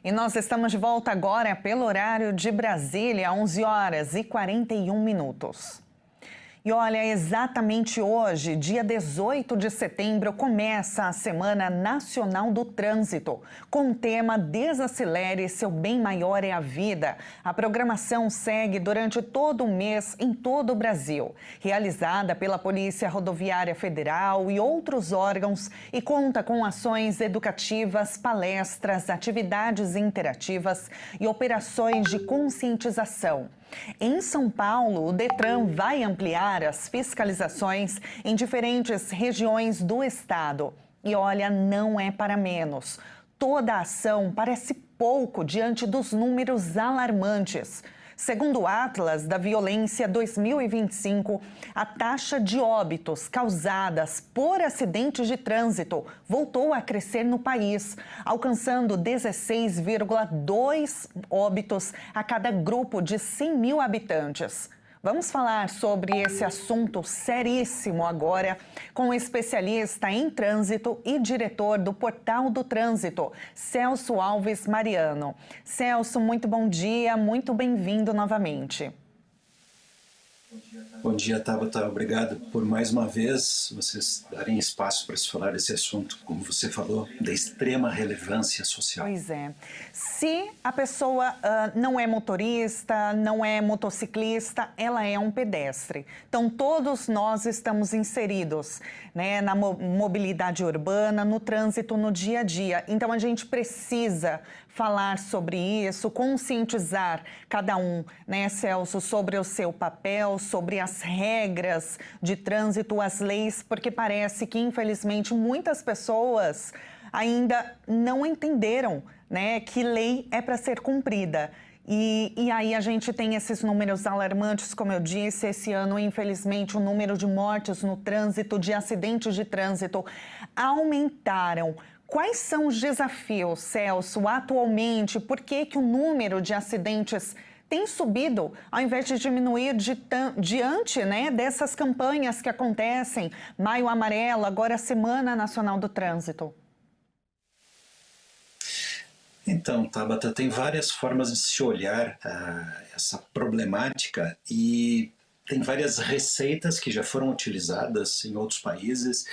E nós estamos de volta agora pelo horário de Brasília, 11 horas e 41 minutos. E olha, exatamente hoje, dia 18 de setembro, começa a Semana Nacional do Trânsito, com o tema Desacelere, seu bem maior é a vida. A programação segue durante todo o mês em todo o Brasil, realizada pela Polícia Rodoviária Federal e outros órgãos, e conta com ações educativas, palestras, atividades interativas e operações de conscientização. Em São Paulo, o Detran vai ampliar as fiscalizações em diferentes regiões do estado. E olha, não é para menos. Toda a ação parece pouco diante dos números alarmantes. Segundo o Atlas da Violência 2025, a taxa de óbitos causadas por acidentes de trânsito voltou a crescer no país, alcançando 16,2 óbitos a cada grupo de 100 mil habitantes. Vamos falar sobre esse assunto seríssimo agora com o especialista em trânsito e diretor do Portal do Trânsito, Celso Alves Mariano. Celso, muito bom dia, muito bem-vindo novamente. Bom dia, Tabata. Obrigado por mais uma vez vocês darem espaço para se falar desse assunto, como você falou, da extrema relevância social. Pois é. Se a pessoa não é motorista, não é motociclista, ela é um pedestre. Então, todos nós estamos inseridos, né, na mobilidade urbana, no trânsito, no dia a dia. Então, a gente precisa falar sobre isso, conscientizar cada um, né, Celso, sobre o seu papel, sobre as regras de trânsito, as leis, porque parece que, infelizmente, muitas pessoas ainda não entenderam, né, que lei é para ser cumprida. E aí a gente tem esses números alarmantes, como eu disse, esse ano, infelizmente, o número de mortes no trânsito, de acidentes de trânsito, aumentaram. Quais são os desafios, Celso, atualmente? Por que o número de acidentes tem subido, ao invés de diminuir diante, né, dessas campanhas que acontecem? Maio Amarelo, agora a Semana Nacional do Trânsito. Então, Tabata, tem várias formas de se olhar essa problemática e tem várias receitas que já foram utilizadas em outros países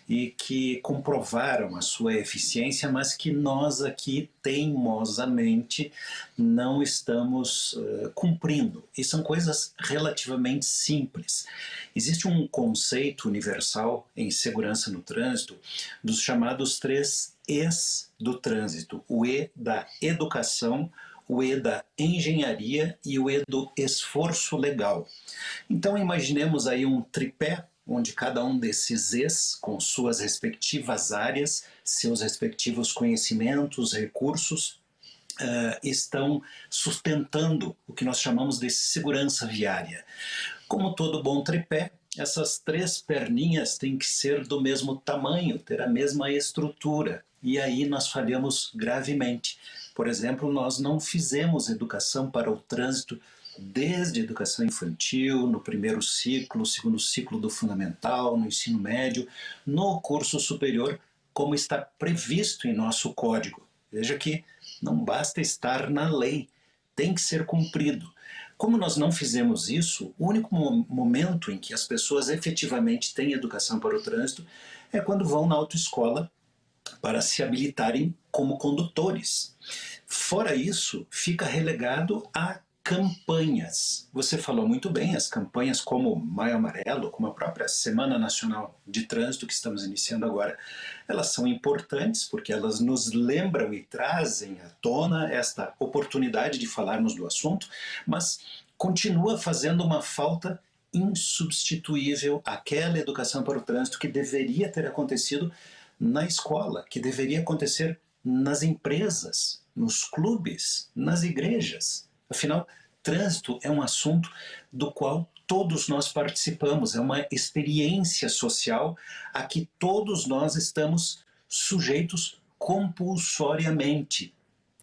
e que comprovaram a sua eficiência, mas que nós aqui, teimosamente, não estamos cumprindo. E são coisas relativamente simples. Existe um conceito universal em segurança no trânsito dos chamados 3 E's do trânsito. O E da educação, o E da engenharia e o E do esforço legal. Então imaginemos aí um tripé, onde cada um desses E's, com suas respectivas áreas, seus respectivos conhecimentos, recursos, estão sustentando o que nós chamamos de segurança viária. Como todo bom tripé, essas 3 perninhas têm que ser do mesmo tamanho, ter a mesma estrutura, e aí nós falhamos gravemente. Por exemplo, nós não fizemos educação para o trânsito desde a educação infantil, no primeiro ciclo, segundo ciclo do fundamental, no ensino médio, no curso superior, como está previsto em nosso código. Veja que não basta estar na lei, tem que ser cumprido. Como nós não fizemos isso, o único momento em que as pessoas efetivamente têm educação para o trânsito é quando vão na autoescola para se habilitarem como condutores. Fora isso, fica relegado a campanhas. Você falou muito bem, as campanhas como Maio Amarelo, como a própria Semana Nacional de Trânsito que estamos iniciando agora, elas são importantes porque elas nos lembram e trazem à tona esta oportunidade de falarmos do assunto, mas continua fazendo uma falta insubstituível aquela educação para o trânsito que deveria ter acontecido na escola, que deveria acontecer nas empresas, nos clubes, nas igrejas. Afinal, trânsito é um assunto do qual todos nós participamos, é uma experiência social a que todos nós estamos sujeitos compulsoriamente.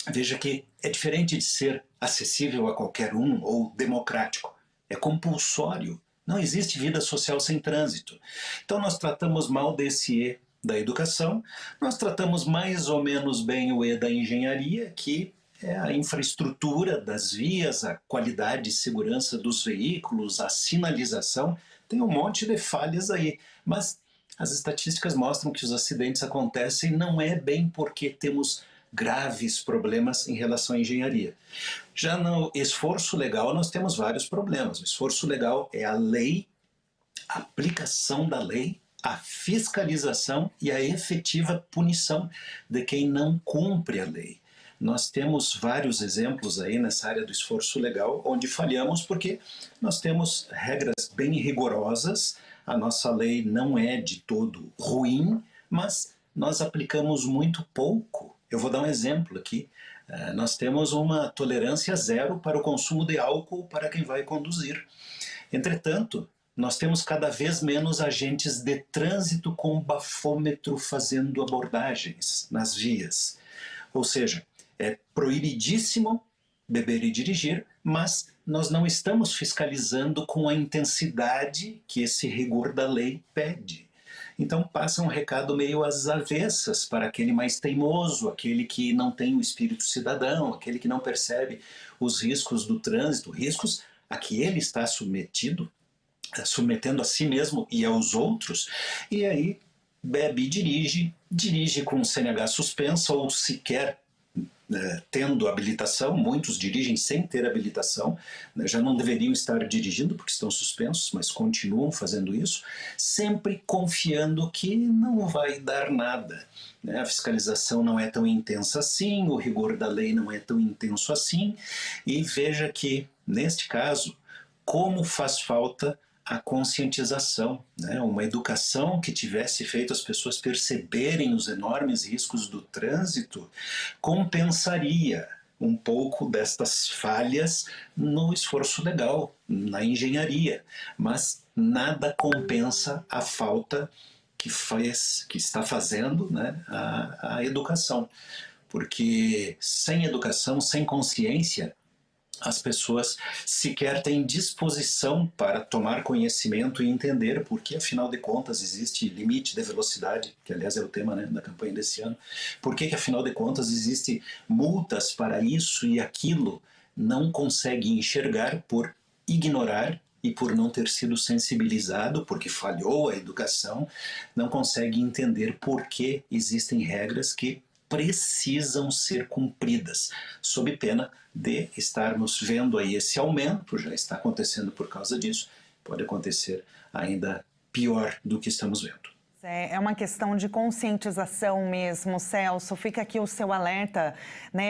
Veja que é diferente de ser acessível a qualquer um ou democrático, é compulsório. Não existe vida social sem trânsito. Então nós tratamos mal desse E da educação, nós tratamos mais ou menos bem o E da engenharia, que é a infraestrutura das vias, a qualidade e segurança dos veículos, a sinalização. Tem um monte de falhas aí, mas as estatísticas mostram que os acidentes acontecem não é bem porque temos graves problemas em relação à engenharia. Já no esforço legal nós temos vários problemas. O esforço legal é a lei, a aplicação da lei, a fiscalização e a efetiva punição de quem não cumpre a lei. Nós temos vários exemplos aí nessa área do esforço legal onde falhamos porque nós temos regras bem rigorosas, a nossa lei não é de todo ruim, mas nós aplicamos muito pouco. Eu vou dar um exemplo aqui. Nós temos uma tolerância zero para o consumo de álcool para quem vai conduzir. Entretanto, nós temos cada vez menos agentes de trânsito com bafômetro fazendo abordagens nas vias. Ou seja, é proibidíssimo beber e dirigir, mas nós não estamos fiscalizando com a intensidade que esse rigor da lei pede. Então passa um recado meio às avessas para aquele mais teimoso, aquele que não tem o espírito cidadão, aquele que não percebe os riscos do trânsito, riscos a que ele está submetendo a si mesmo e aos outros, e aí bebe e dirige com CNH suspensa ou sequer tendo habilitação. Muitos dirigem sem ter habilitação, já não deveriam estar dirigindo porque estão suspensos, mas continuam fazendo isso, sempre confiando que não vai dar nada. A fiscalização não é tão intensa assim, o rigor da lei não é tão intenso assim, e veja que, neste caso, como faz falta a conscientização, uma educação que tivesse feito as pessoas perceberem os enormes riscos do trânsito, compensaria um pouco destas falhas no esforço legal, na engenharia, mas nada compensa a falta que está fazendo a educação, porque sem educação, sem consciência, as pessoas sequer têm disposição para tomar conhecimento e entender porque, afinal de contas, existe limite de velocidade, que aliás é o tema da campanha desse ano, porque, afinal de contas, existe multas para isso e aquilo, não consegue enxergar por ignorar e por não ter sido sensibilizado, porque falhou a educação, não consegue entender por que existem regras que precisam ser cumpridas, sob pena de estarmos vendo aí esse aumento, já está acontecendo por causa disso, pode acontecer ainda pior do que estamos vendo. É uma questão de conscientização mesmo, Celso. Fica aqui o seu alerta,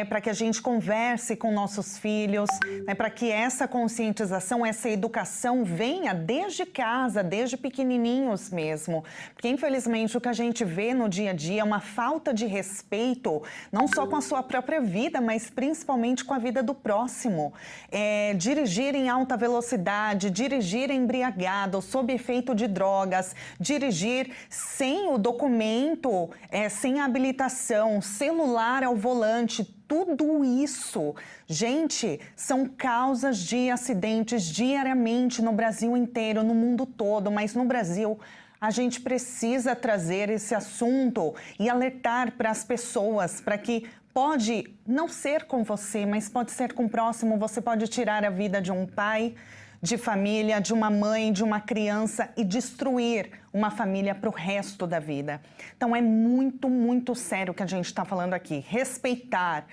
para que a gente converse com nossos filhos, para que essa conscientização, essa educação venha desde casa, desde pequenininhos mesmo. Porque, infelizmente, o que a gente vê no dia a dia é uma falta de respeito, não só com a sua própria vida, mas principalmente com a vida do próximo. Dirigir em alta velocidade, dirigir embriagado, sob efeito de drogas, dirigir sem o documento, sem a habilitação, celular ao volante, tudo isso, gente, são causas de acidentes diariamente no Brasil inteiro, no mundo todo, mas no Brasil a gente precisa trazer esse assunto e alertar para as pessoas, para que pode não ser com você, mas pode ser com o próximo, você pode tirar a vida de um pai, de família, de uma mãe, de uma criança e destruir uma família para o resto da vida. Então é muito, muito sério o que a gente está falando aqui. Respeitar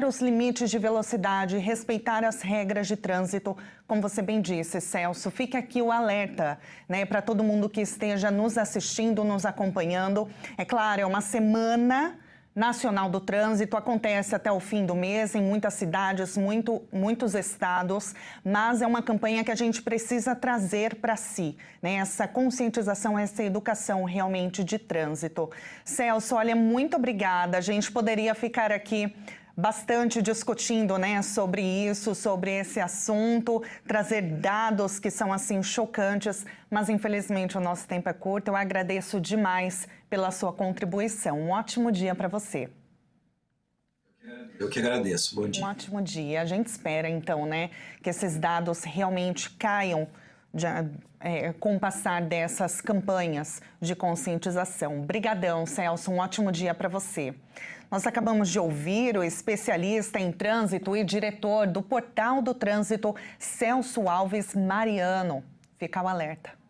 os limites de velocidade, respeitar as regras de trânsito, como você bem disse, Celso. Fica aqui o alerta, para todo mundo que esteja nos assistindo, nos acompanhando. É claro, é uma semana Nacional do Trânsito, acontece até o fim do mês em muitas cidades, muitos estados, mas é uma campanha que a gente precisa trazer para si, essa conscientização, essa educação realmente de trânsito. Celso, olha, muito obrigada. A gente poderia ficar aqui bastante discutindo, sobre isso, sobre esse assunto, trazer dados que são assim chocantes, mas infelizmente o nosso tempo é curto. Eu agradeço demais pela sua contribuição. Um ótimo dia para você. Eu que agradeço. Bom dia. Um ótimo dia. A gente espera então, que esses dados realmente caiam com o passar dessas campanhas de conscientização. Brigadão, Celso. Um ótimo dia para você. Nós acabamos de ouvir o especialista em trânsito e diretor do Portal do Trânsito, Celso Alves Mariano. Fica o alerta.